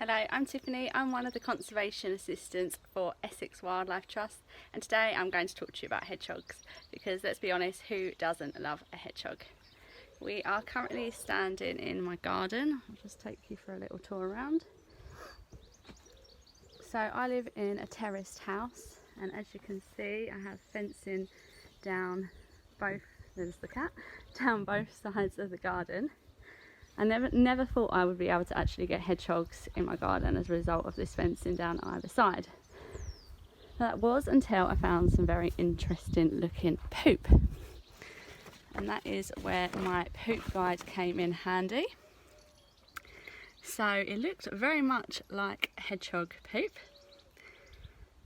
Hello, I'm Tiffany. I'm one of the conservation assistants for Essex Wildlife Trust, and today I'm going to talk to you about hedgehogs because, let's be honest, who doesn't love a hedgehog? We are currently standing in my garden. I'll just take you for a little tour around. So I live in a terraced house, and as you can see I have fencing down both, there's the cat, down both sides of the garden. I never thought I would be able to actually get hedgehogs in my garden as a result of this fencing down either side. That was until I found some very interesting looking poop. And that is where my poop guide came in handy. So it looked very much like hedgehog poop.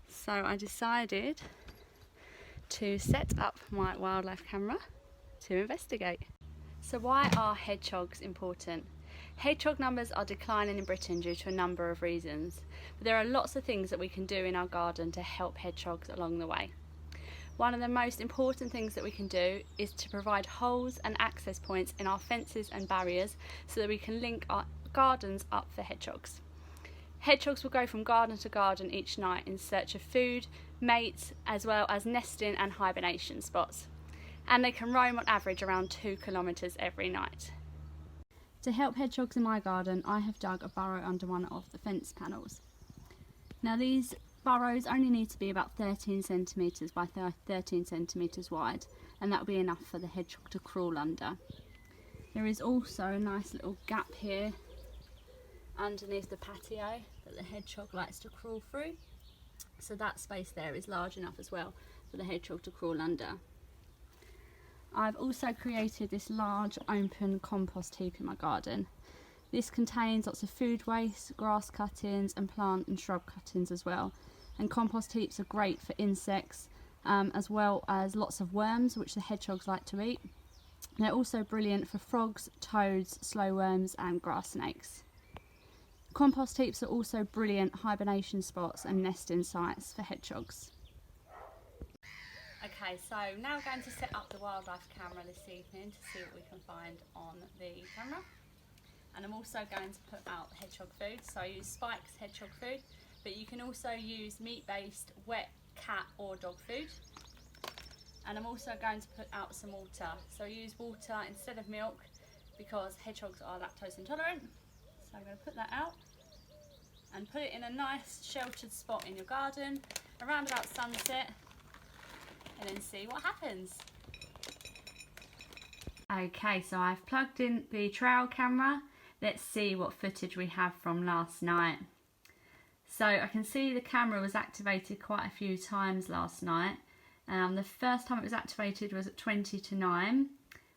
So I decided to set up my wildlife camera to investigate. So why are hedgehogs important? Hedgehog numbers are declining in Britain due to a number of reasons, but there are lots of things that we can do in our garden to help hedgehogs along the way. One of the most important things that we can do is to provide holes and access points in our fences and barriers so that we can link our gardens up for hedgehogs. Hedgehogs will go from garden to garden each night in search of food, mates, as well as nesting and hibernation spots. And they can roam on average around 2 kilometres every night. To help hedgehogs in my garden, I have dug a burrow under one of the fence panels. Now these burrows only need to be about 13 centimetres by 13 centimetres wide, and that will be enough for the hedgehog to crawl under. There is also a nice little gap here underneath the patio that the hedgehog likes to crawl through, so that space there is large enough as well for the hedgehog to crawl under. I've also created this large open compost heap in my garden. This contains lots of food waste, grass cuttings and plant and shrub cuttings as well. And compost heaps are great for insects as well as lots of worms, which the hedgehogs like to eat. They're also brilliant for frogs, toads, slow worms and grass snakes. Compost heaps are also brilliant hibernation spots and nesting sites for hedgehogs. Okay, so now we're going to set up the wildlife camera this evening to see what we can find on the camera. And I'm also going to put out hedgehog food, so I use Spike's hedgehog food, but you can also use meat-based wet cat or dog food. And I'm also going to put out some water, so I use water instead of milk because hedgehogs are lactose intolerant. So I'm going to put that out and put it in a nice sheltered spot in your garden around about sunset, and then see what happens. Okay, so I've plugged in the trail camera. Let's see what footage we have from last night. So I can see the camera was activated quite a few times last night. The first time it was activated was at 20 to 9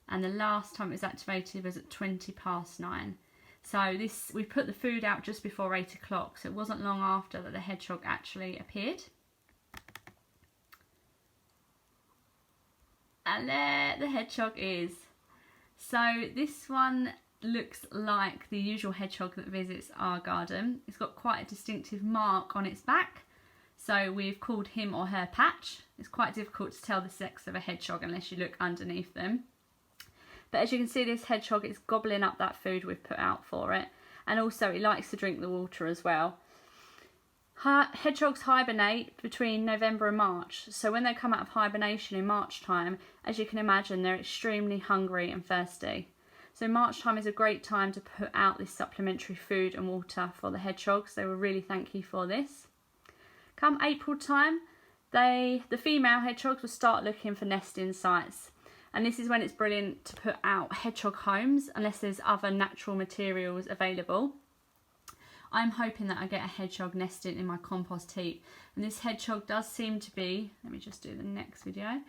and the last time it was activated was at 20 past 9. So we put the food out just before 8 o'clock, so it wasn't long after that the hedgehog actually appeared. And there the hedgehog is. So this one looks like the usual hedgehog that visits our garden. It's got quite a distinctive mark on its back, so we've called him or her Patch. It's quite difficult to tell the sex of a hedgehog unless you look underneath them. But as you can see, this hedgehog is gobbling up that food we've put out for it, and also it likes to drink the water as well. Hedgehogs hibernate between November and March, so when they come out of hibernation in March time, as you can imagine, they're extremely hungry and thirsty. So March time is a great time to put out this supplementary food and water for the hedgehogs. They will really thank you for this. Come April time, the female hedgehogs will start looking for nesting sites, and this is when it's brilliant to put out hedgehog homes unless there's other natural materials available. I'm hoping that I get a hedgehog nesting in my compost heap, and this hedgehog does seem to be, let me just do the next video,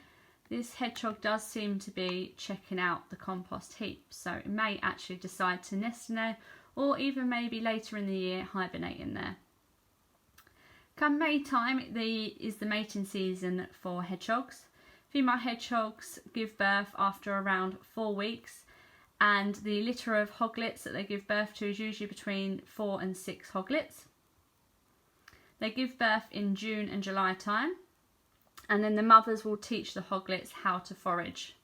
this hedgehog does seem to be checking out the compost heap, so it may actually decide to nest in there, or even maybe later in the year hibernate in there. Come May time is the mating season for hedgehogs. Female hedgehogs give birth after around 4 weeks, and the litter of hoglets that they give birth to is usually between 4 and 6 hoglets. They give birth in June and July time, and then the mothers will teach the hoglets how to forage.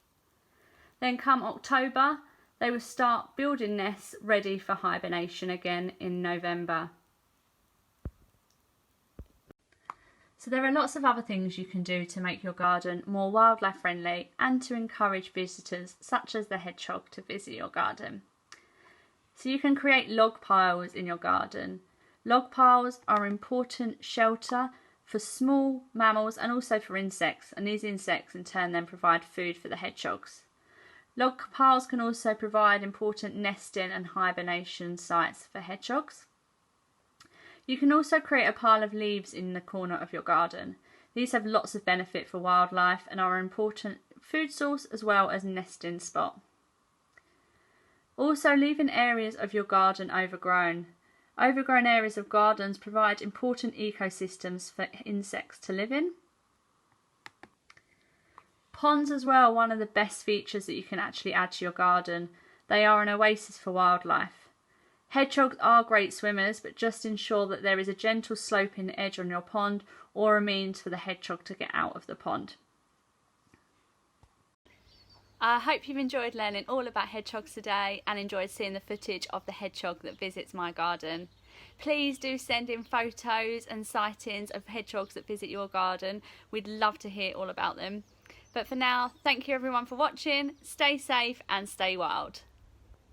Then come October, they will start building nests ready for hibernation again in November. So there are lots of other things you can do to make your garden more wildlife friendly and to encourage visitors such as the hedgehog to visit your garden. So you can create log piles in your garden. Log piles are important shelter for small mammals and also for insects, and these insects in turn then provide food for the hedgehogs. Log piles can also provide important nesting and hibernation sites for hedgehogs. You can also create a pile of leaves in the corner of your garden. These have lots of benefit for wildlife and are an important food source as well as nesting spot. Also, leaving areas of your garden overgrown. Overgrown areas of gardens provide important ecosystems for insects to live in. Ponds as well, one of the best features that you can actually add to your garden. They are an oasis for wildlife. Hedgehogs are great swimmers, but just ensure that there is a gentle sloping edge on your pond or a means for the hedgehog to get out of the pond. I hope you've enjoyed learning all about hedgehogs today and enjoyed seeing the footage of the hedgehog that visits my garden. Please do send in photos and sightings of hedgehogs that visit your garden. We'd love to hear all about them. But for now, thank you everyone for watching. Stay safe and stay wild.